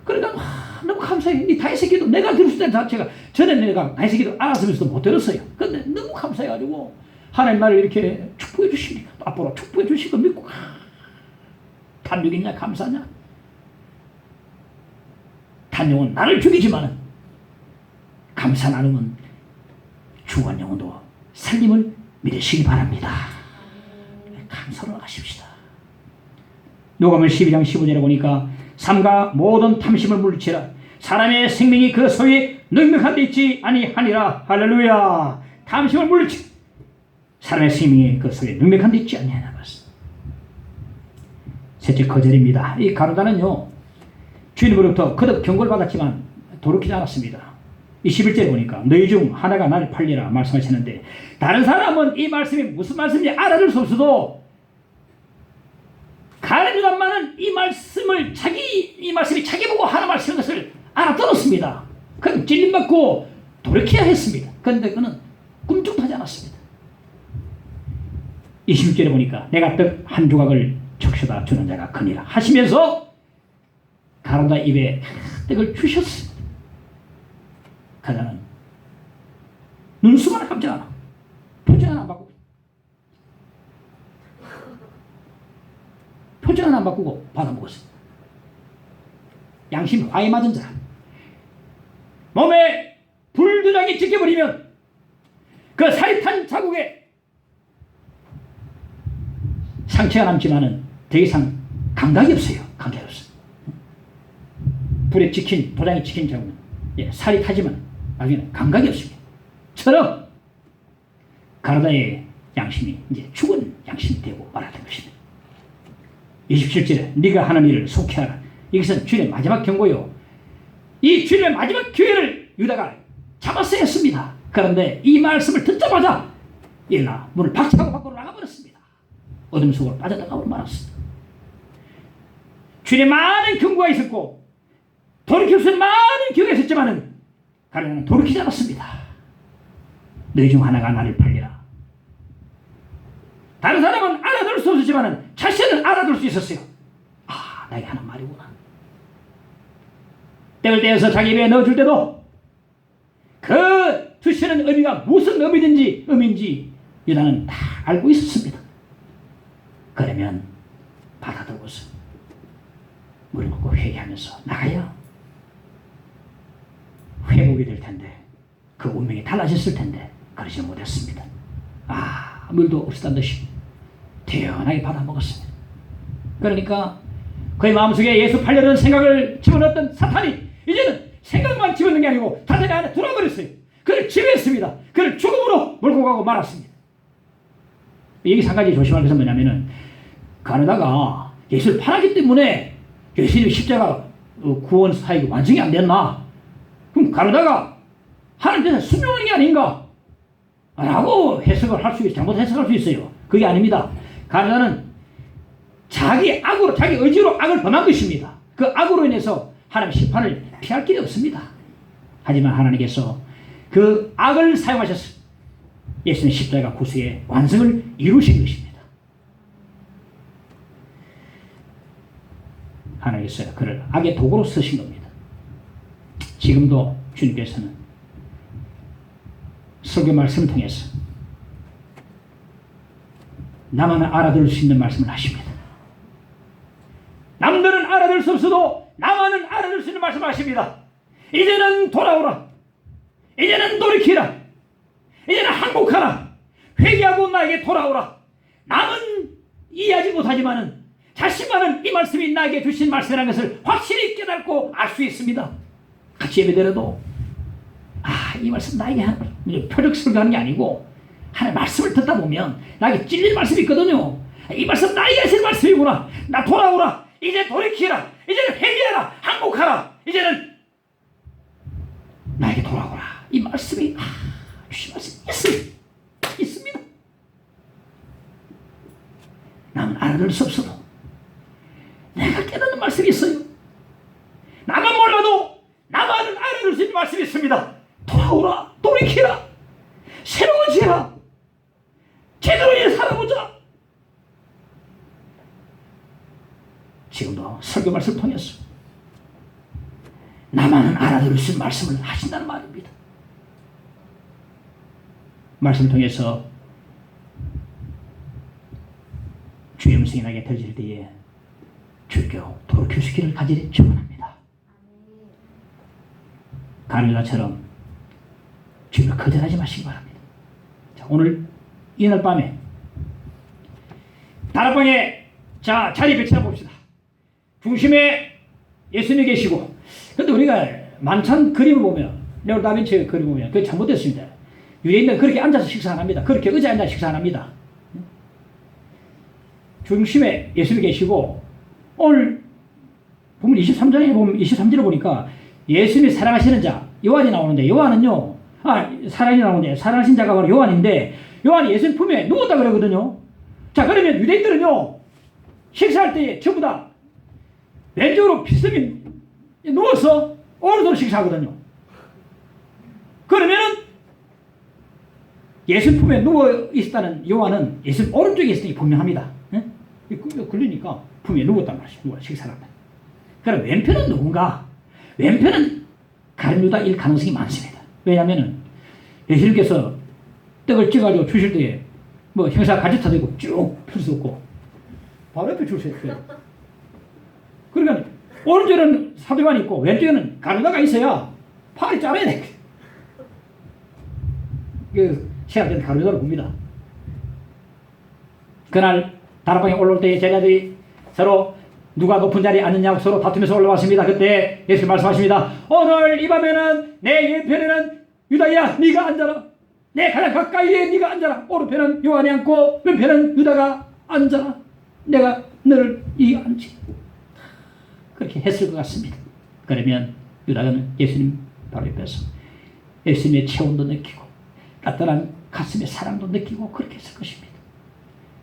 S1: 그러니까 너무 감사해요. 이 다윗의 기도 내가 들었을 때 자체가 전에 내가 다윗의 기도 알았으면서도 못 들었어요. 근데 너무 감사해가지고 하나님 나를 이렇게 축복해 주시니까 앞으로 축복해 주실 거 믿고 탐욕이냐 감사냐? 탐욕은 나를 죽이지만 감사 나눔은 죽은 영혼도 살림을 믿으시기 바랍니다. 감사로 나가십시다. 누가복음 12장 15절에 보니까 삼가 모든 탐심을 물리치라 사람의 생명이 그 소유에 능력한 데 있지 아니하니라. 할렐루야. 탐심을 물리치 사람의 생명이 그 소유에 능력한 데 있지 아니하니라. 셋째 거절입니다. 이 가룟다는요 주인으로부터 거듭 경고를 받았지만 돌이키지 않았습니다. 21절에 보니까 너희 중 하나가 나를 팔리라 말씀하시는데 다른 사람은 이 말씀이 무슨 말씀인지 알아들 수 없어도 가룟유다만은 이 말씀이 자기 보고 하는 말씀인 것을 알아들었습니다. 그럼 찔림받고 돌이켜야 했습니다. 그런데 그는 꿈쩍하지 않았습니다. 26절에 보니까 내가 떡 한 조각을 적셔다 주는 자가 크니라 하시면서 가룟유다 입에 떡을 주셨습니다. 가자는 눈수만을 감지 않아. 표정 하나 안 받고 상처는 안 바꾸고 받아먹었어요. 양심 화에 맞은 자라. 몸에 불도장이 찍혀버리면 그 살이 탄 자국에 상처가 남지만은 더 이상 감각이 없어요. 감각이 없어요. 불에 찍힌 도장이 찍힌 자국은 살이 타지만 나중에는 감각이 없습니다. 처럼 가나다의 양심이 이제 죽은 양심이 되고 말았던 것입니다. 27절에 네가 하는 일을 속히하라. 이것은 주님의 마지막 경고요. 이 주님의 마지막 기회를 유다가 잡았어야 했습니다. 그런데 이 말씀을 듣자마자 일어나 문을 박차고 밖으로 나가버렸습니다. 어둠 속으로 빠져나가고 말았습니다. 주님의 많은 경고가 있었고 돌이킬 수 있는 많은 기회가 있었지만은 가나다는 돌이키지 않았습니다. 너희 중 하나가 나를 팔리라. 다른 사람은 알아들 수 없었지만은 자신은 알아들 수 있었어요. 아, 나에게 하는 말이구나. 때를 떼어서 자기 입에 넣어줄 때도 그 주시는 의미가 무슨 의미인지 유다는 다 알고 있었습니다. 그러면 받아들고서 물 먹고 회개하면서 나가야 회복이 될 텐데 그 운명이 달라졌을 텐데 그러지 못했습니다. 아, 물도 없었단 듯이 태연하게 받아먹었습니다. 그러니까 그의 마음속에 예수 팔려는 생각을 집어넣었던 사탄이 이제는 생각만 집어넣는 게 아니고 사탄이 안에 들어버렸어요. 그를 지배했습니다. 그를 죽음으로 몰고 가고 말았습니다. 여기서 한 가지 조심할 것은 뭐냐면은 가나다가 예수를 팔았기 때문에 예수님 십자가 구원 사역이 완성이 안 됐나? 그럼 가나다가 하나님께서 순종하는 게 아닌가? 라고 해석을 할 수 있어요. 잘못 해석할 수 있어요. 그게 아닙니다. 가나다는 자기 악으로, 자기 의지로 악을 범한 것입니다. 그 악으로 인해서 하나님 심판을 피할 길이 없습니다. 하지만 하나님께서 그 악을 사용하셔서 예수님 십자가 구속의 완성을 이루신 것입니다. 하나님께서 그를 악의 도구로 쓰신 겁니다. 지금도 주님께서는 설교 말씀을 통해서 나만 알아들을 수 있는 말씀을 하십니다. 남들은 알아들 수 없어도 나만은 알아들 수 있는 말씀을 하십니다. 이제는 돌아오라. 이제는 돌이키라. 이제는 항복하라. 회개하고 나에게 돌아오라. 남은 이해하지 못하지만은 자신만은 이 말씀이 나에게 주신 말씀이라는 것을 확실히 깨닫고 알 수 있습니다. 같이 예배드려도 이 말씀 나에게 하는 표적 설교하는 게 아니고 하나님 말씀을 듣다 보면 나에게 찔릴 말씀이 있거든요. 이 말씀 나에게 하신 말씀이구나. 나 돌아오라. 이제 돌이키라. 이제는 회개하라. 항복하라. 이제는 나에게 돌아오라. 이 말씀이 주신 말씀이 있습니다. 남은 알아들 수 없어도 내가 깨닫는 말씀이 있어요. 나만 몰라도 나만은 알아들 수 있는 말씀이 있습니다. 돌아오라. 돌이키라. 새로워지라. 제대로 살아보자. 지금도 설교 말씀을 통해서 나만은 알아들을 수 있는 말씀을 하신다는 말입니다. 말씀을 통해서 주의 음성이 나에게 들릴 때에 주여 돌이킬 수 있기를 간절히 축원합니다. 가나다처럼 주님을 거절하지 마시기 바랍니다. 자, 오늘 이날 밤에 다락방에 자리 배치해 봅시다. 중심에 예수님이 계시고, 근데 우리가 만찬 그림을 보면, 오늘 다빈치 그림 보면 그게 잘못됐습니다. 유대인들은 그렇게 앉아서 식사 안 합니다. 그렇게 의자에 앉아서 식사 안 합니다. 중심에 예수님이 계시고, 오늘 보면 23장에 보면 23절을 보니까 예수님이 사랑하시는 자 요한이 나오는데, 요한은요 사랑이 나오는데 사랑하신 자가 바로 요한인데, 요한이 예수님 품에 누웠다 그러거든요. 자, 그러면 유대인들은요 식사할 때 전부 다 왼쪽으로 비스듬히 누워서 오른쪽으로 식사하거든요. 그러면은 예수님 품에 누워 있었다는 요한은 예수님 오른쪽에 있으니 분명합니다. 걸리니까 품에 누웠단 말이죠. 누워 식사를 한다. 그럼 왼편은 누군가? 왼편은 가룟유다일 가능성이 많습니다. 왜냐하면 예수님께서 떡을 찌가지고 주실 때에 뭐 형사 가지타 들고 쭉 펼 수 없고 바로 옆에 줄 수 있어요. 오른쪽에는 사도관이 있고 왼쪽에는 가누다가 있어야 팔이 짧아야 돼. 그 세학된 가누다로 봅니다. 그날 다락방에 올라올 때 제자들이 서로 누가 높은 자리에 앉느냐고 서로 다투면서 올라왔습니다. 그때 예수님 말씀하십니다. 오늘 이 밤에는 내 옆편에는 유다야 네가 앉아라. 내 가장 가까이에 네가 앉아라. 오른편은 요한이 앉고 왼편은 유다가 앉아라. 내가 너를 이 앉지. 그렇게 했을 것 같습니다. 그러면 유다는 예수님 바로 옆에서 예수님의 체온도 느끼고 따뜻한 가슴의 사랑도 느끼고 그렇게 했을 것입니다.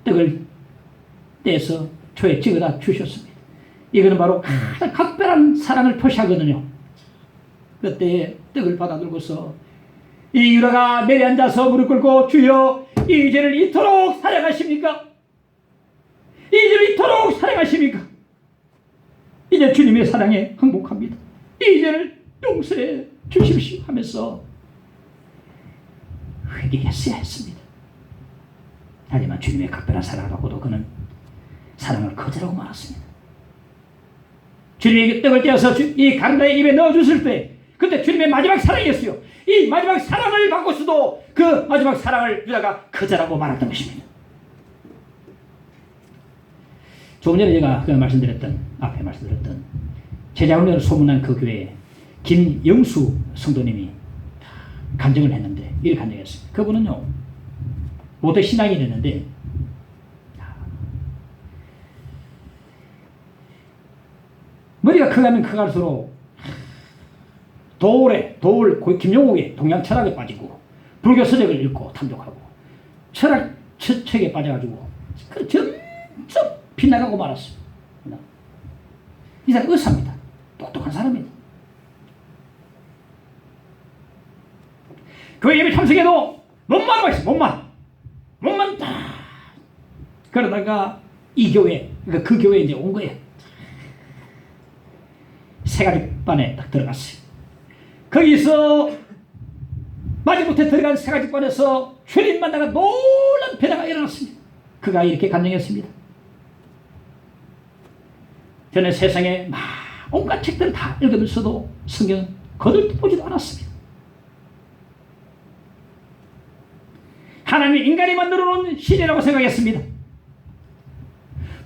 S1: 떡을 떼서 초에 찍어다 주셨습니다. 이거는 바로 가장 각별한 사랑을 표시하거든요. 그때 떡을 받아 들고서 이 유다가 내리 앉아서 무릎 꿇고 주여 이 죄를 이토록 사랑하십니까? 이 죄를 이토록 사랑하십니까? 이제 주님의 사랑에 항복합니다. 이 죄를 용서해 주십시오 하면서 회개했어야 했습니다. 하지만 주님의 각별한 사랑을 받고도 그는 사랑을 거절하고 말았습니다. 주님이 떡을 떼어서 이 가룟다의 입에 넣어줬을 때 그때 주님의 마지막 사랑이었어요. 이 마지막 사랑을 받고서도 그 마지막 사랑을 유다가 거절하고 말았던 것입니다. 조금 전에 제가 앞에 말씀드렸던 제자훈련으로 소문난 그 교회에 김영수 성도님이 간증을 했는데 이렇게 간증했습니다. 그분은요 모태 신앙이 됐는데 머리가 커가면 커갈수록 김용옥의 동양 철학에 빠지고 불교 서적을 읽고 탐독하고 철학 책에 빠져가지고 점점 빗나가고 말았어요. 이 사람 의사입니다. 똑똑한 사람입니다. 그 예배 참석해도 몸만 와있어. 몸만 딱 그러다가 이 교회 그러니까 그 교회에 이제 온 거예요. 새가집반에 딱 들어갔어요. 거기서 마지못해 들어간 새가집반에서 주님 만나가 놀란 변화가 일어났습니다. 그가 이렇게 간증했습니다. 저는 세상에 온갖 책들을 다 읽으면서도 성경은 거들떠보지도 않았습니다. 하나님이 인간이 만들어 놓은 시대라고 생각했습니다.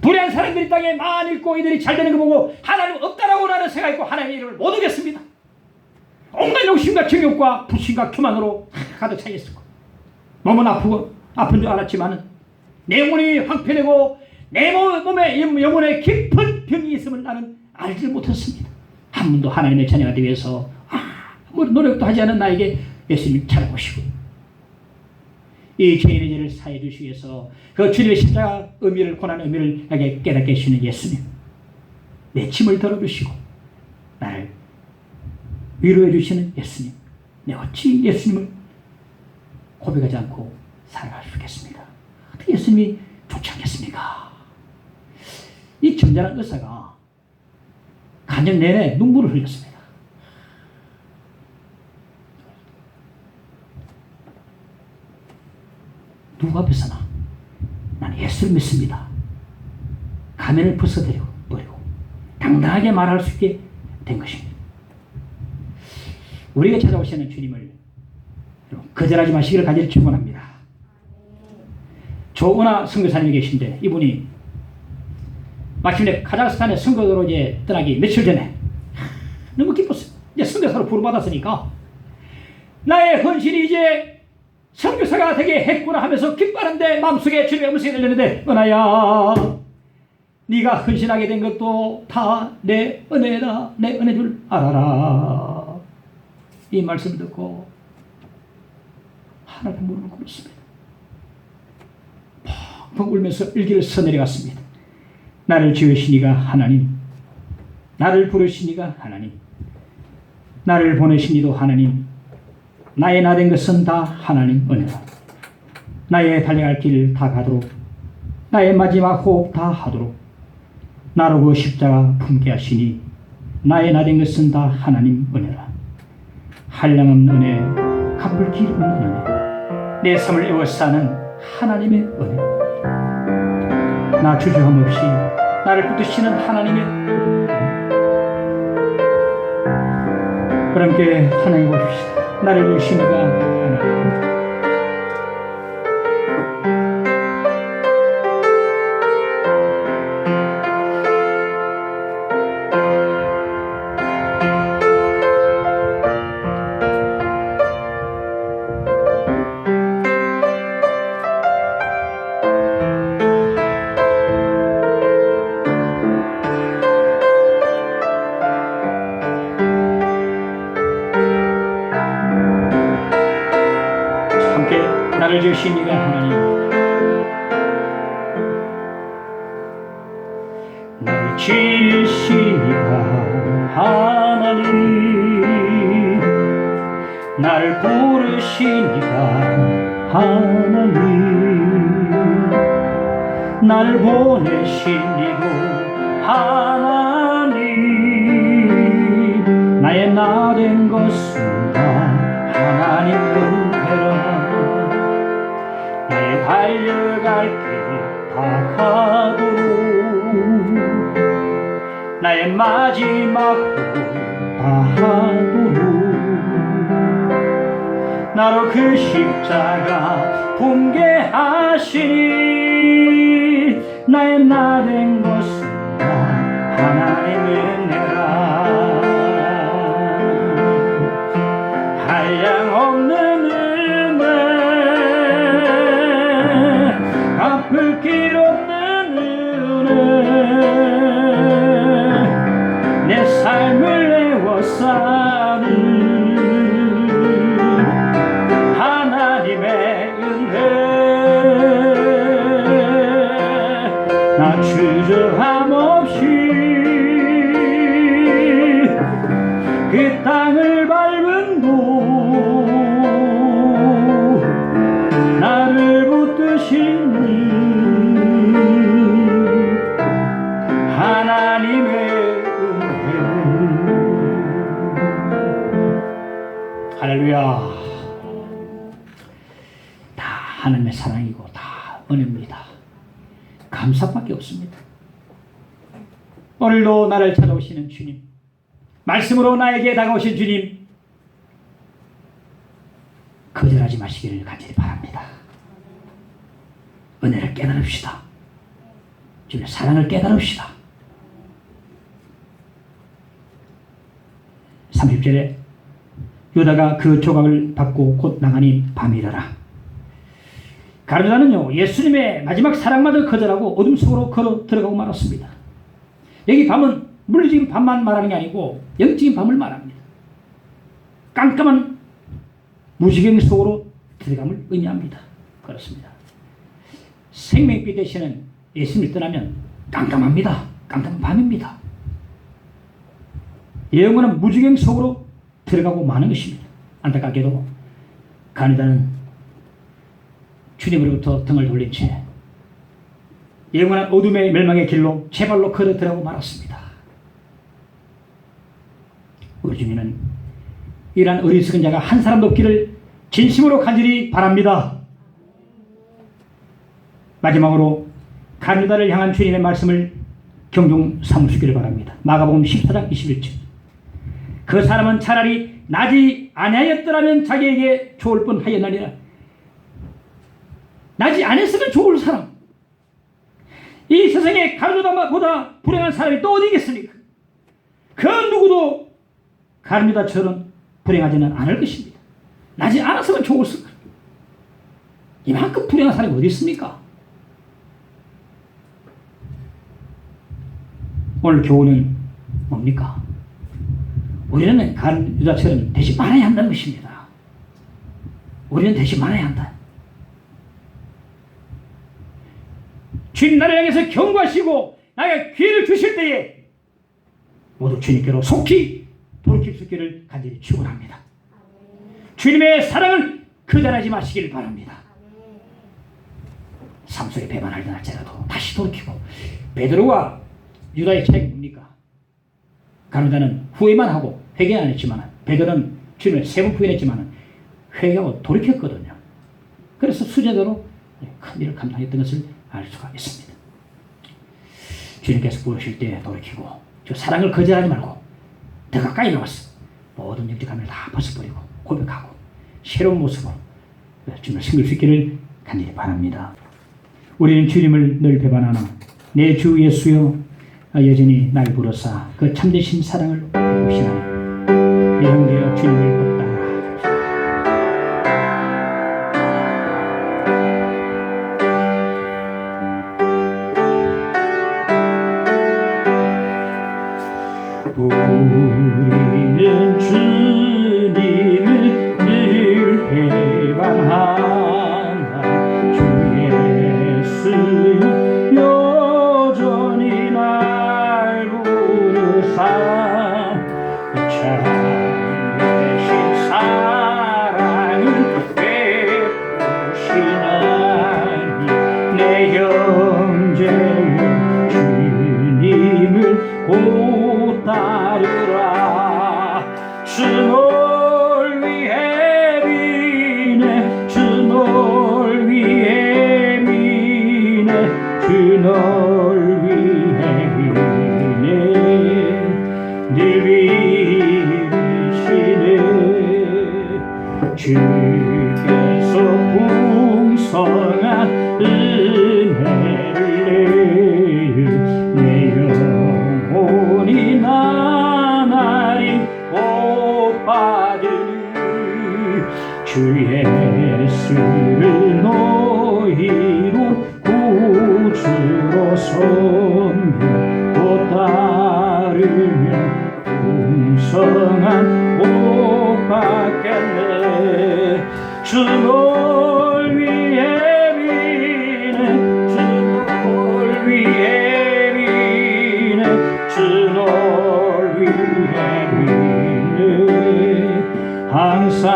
S1: 불의한 사람들이 땅에 많이 있고 이들이 잘 되는 거 보고 하나님 없다라고 나는 생각했고 하나님의 이름을 못 오겠습니다. 온갖 욕심과 정욕과 불신과 교만으로 가득 차 있었고 몸은 아픈 줄 알았지만 내 영혼이 황폐되고 내 몸에 영혼에 깊은 병이 있음을 나는 알지 못했습니다. 한 번도 하나님의 자녀가 되기 위해서 아무리 노력도 하지 않은 나에게 예수님이 찾아오시고 이 죄인의 죄를 사해 주시기 위해서 그 주님의 십자가 의미를 고난 의미를 나에게 깨닫게 해주시는 예수님, 내 짐을 덜어주시고 나를 위로해 주시는 예수님, 내가 어찌 예수님을 고백하지 않고 살아갈 수 있겠습니까? 어떻게 예수님이 좋지 않겠습니까? 이 점잖은 의사가 간증 내내 눈물을 흘렸습니다. 누구 앞에서나 나는 예수를 믿습니다. 가면을 벗어버리고 당당하게 말할 수 있게 된 것입니다. 우리가 찾아오시는 주님을 거절하지 마시기를 간절히 축원합니다. 조은하 선교사님이 계신데 이분이 마침내 카자흐스탄에 선교도로 이제 떠나기 며칠 전에 너무 기뻤어요. 이제 선교사로 부름받았으니까 나의 헌신이 이제 선교사가 되게 했구나 하면서 기뻐하는데 마음속에 주님의 음성이 들리는데 은하야 네가 헌신하게 된 것도 다 내 은혜다. 내 은혜 줄 알아라. 이 말씀을 듣고 하나님 무릎을 꿇었습니다. 펑펑 울면서 일기를 써내려갔습니다. 나를 지으시니가 하나님, 나를 부르시니가 하나님, 나를 보내시니도 하나님, 나의 나 된 것은 다 하나님 은혜다. 나의 달려갈 길 다 가도록, 나의 마지막 호흡 다 하도록 나로 그 십자가 품게 하시니 나의 나 된 것은 다 하나님 은혜라. 한량없는 은혜, 갚을 길 없는 은혜, 내 삶을 에워싸는 하나님의 은혜, 나 주저함 없이 나를 붙드시는 하나님의 은혜, 함께 찬양해 보십시다. 나를 주시니가 하나님. 함께 나를 지으신 이가 하나님, 나를 지으신 이가 하나님, 나를 부르신 이가 하나님, 나를 보내신 이도 하나님, 나의 나 된 것은 다 하나님 은혜라. 나의 달려갈 길 다가도록, 나의 마지막도 다하도록, 나로 그 십자가 붕괴하시니, 나의 나 된 것은 다 하나님 은혜라. 한량없는 은혜, 갚을 길 없는 은혜, 내 삶을 애워싸는 하나님의 은혜. 나 주저함 없이 그 땅을 밟은 곳, 나를 붙드시는 하나님의 은혜. 할렐루야. 다 하나님의 사랑이고 다 은혜입니다. 감사밖에 없습니다. 오늘도 나를 찾아오시는 주님, 말씀으로 나에게 다가오신 주님, 거절하지 마시기를 간절히 바랍니다. 은혜를 깨달읍시다. 주님의 사랑을 깨달읍시다. 30절에 유다가 그 조각을 받고 곧 나가니 밤이더라. 가룟유다는요, 예수님의 마지막 사랑마저 거절하고 어둠 속으로 걸어 들어가고 말았습니다. 여기 밤은 물리적인 밤만 말하는 게 아니고 영적인 밤을 말합니다. 깜깜한 무지경 속으로 들어감을 의미합니다. 그렇습니다. 생명빛 대신은 예수님을 떠나면 깜깜합니다. 깜깜한 밤입니다. 영원한 무지경 속으로 들어가고 마는 것입니다. 안타깝게도 가룟유다는 주님으로부터 등을 돌린 채 영원한 어둠의 멸망의 길로 제 발로 걸어 들어가고 말았습니다. 우리 주님은 이러한 어리석은 자가 한 사람도 없기를 진심으로 간절히 바랍니다. 마지막으로 가룟유다를 향한 주님의 말씀을 경종 삼으시기를 바랍니다. 마가복음 14장 21절. 그 사람은 차라리 나지 아니하였더라면 자기에게 좋을 뻔하였나니라. 나지 않았으면 좋을 사람, 이 세상에 가룟유다보다 불행한 사람이 또 어디 있겠습니까? 그 누구도 가룟유다처럼 불행하지는 않을 것입니다. 나지 않았으면 좋을 것. 이만큼 불행한 사람이 어디 있습니까? 오늘 교훈은 뭡니까? 우리는 가룟유다처럼 대신 많아야 한다는 것입니다. 우리는 대신 많아야 한다. 주님 나를 향해서 경고하시고 나에게 기회를 주실 때에 모두 주님께로 속히 돌이킬 수 있기를 간절히 축원합니다. 주님의 사랑을 거절하지 마시기를 바랍니다. 삶 속에 배반하려는 할지라도 다시 돌이키고. 베드로와 유다의 차이가 뭡니까? 가룟유다는 후회만 하고 회개 안 했지만 베드로는 주님을 3번 부인했지만 회개하고 돌이켰거든요. 그래서 수제대로 큰 일을 감당했던 것을 알 수가 있습니다. 주님께서 부르실 때 돌이키고 저 사랑을 거절하지 말고 더 가까이 나와서 모든 영적함을 다 벗어버리고 고백하고 새로운 모습으로 주님을 섬길 수 있기를 간절히 바랍니다. 우리는 주님을 늘 배반하나 내 주 예수여 여전히 날 부르사 그 참되신 사랑을 베푸시나니 내 형제여 주님을 붙들라.
S2: 우리는 주님을 늘 배반하나 주 예수여 여전히 날 부르사 참되신 사랑을 베푸시나니 내 형제여 주님을 곧 따르라. 주 널 위해 비네 주 널 위해 비네 주 널 위해 비네 늘 위시네 주께서 풍성한 은혜를 내유 내 영혼이 나날이 복받으니 주 예수를 너희로 구주로 섬겨 또 따르며 풍성한 복받겠네. 주 널 위해 비네 주 널 위해 비네 주 널 위해 비네 항상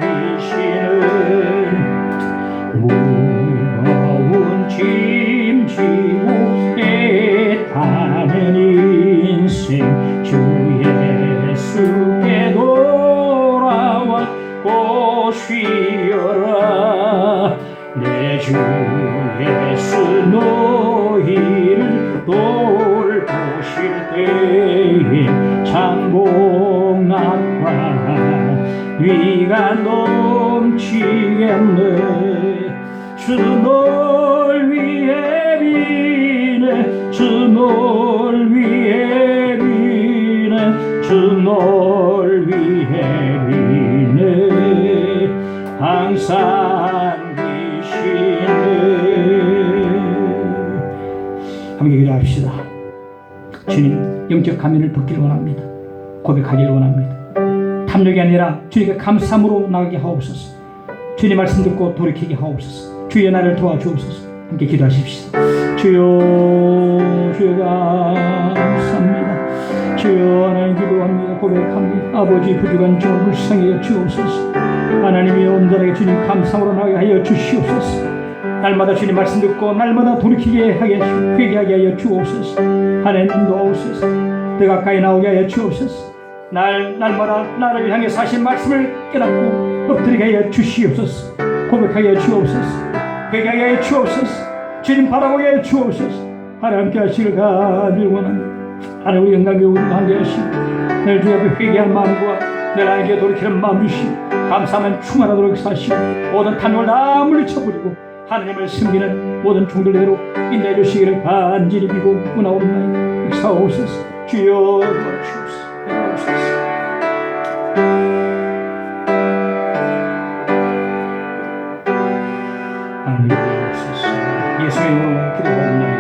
S2: 비시는 무거운 짐 지고 애타는 인생 주 예수께 돌아와 쉬어라. 내 주 예수 너희를 돌보실 때에 장봉낙과 위가 넘치겠네. 주 널 위해 비네 주 널 위해 비네 주 널 위해 비네 항상 계시네. 함께 기도합시다. 주님, 영적 가면을 벗기를 원합니다. 고백하기를 원합니다. 탐욕이 아니라 주님께 감사함으로 나가게 하옵소서. 주님 말씀 듣고 돌이키게 하옵소서. 주여 나를 도와주옵소서. 함께 기도하십시다. 주여, 주여 감사합니다. 주여 하나님 기도합니다. 고백합니다. 아버지 부족한 종을 불쌍히 여주옵소서. 하나님이 온전하게 주님 감사함으로 나가게 하여 주시옵소서. 날마다 주님 말씀 듣고 날마다 돌이키게 하게 회개하게 하여 주옵소서. 하나님 도와주옵소서. 더 가까이 나오게 하여 주옵소서. 날마다 나를 향해 사신 말씀을 깨닫고 엎드리게 하여 주시옵소서. 고백하게 하여 주옵소서. 회개하게 하여 주옵소서. 주님 바라보게 하여 주옵소서. 하나님께 하시기를 간절히 원합니다. 하나님 우리 영광에 우리가 함께 하시고 늘 주 앞에 회개한 마음과 늘 하나님께 돌이키는 마음 주시고 감사하면 충만하도록 사시고 모든 탐욕을 다 물리쳐버리고 하나님을 섬기는 모든 종들대로 인내해 주시기를 간절히 비고 문화옵나이다. 역사하옵소서. 주여 도와주옵소서. 하나님 도와주옵소서. 예수의 이름으로 기도합니다.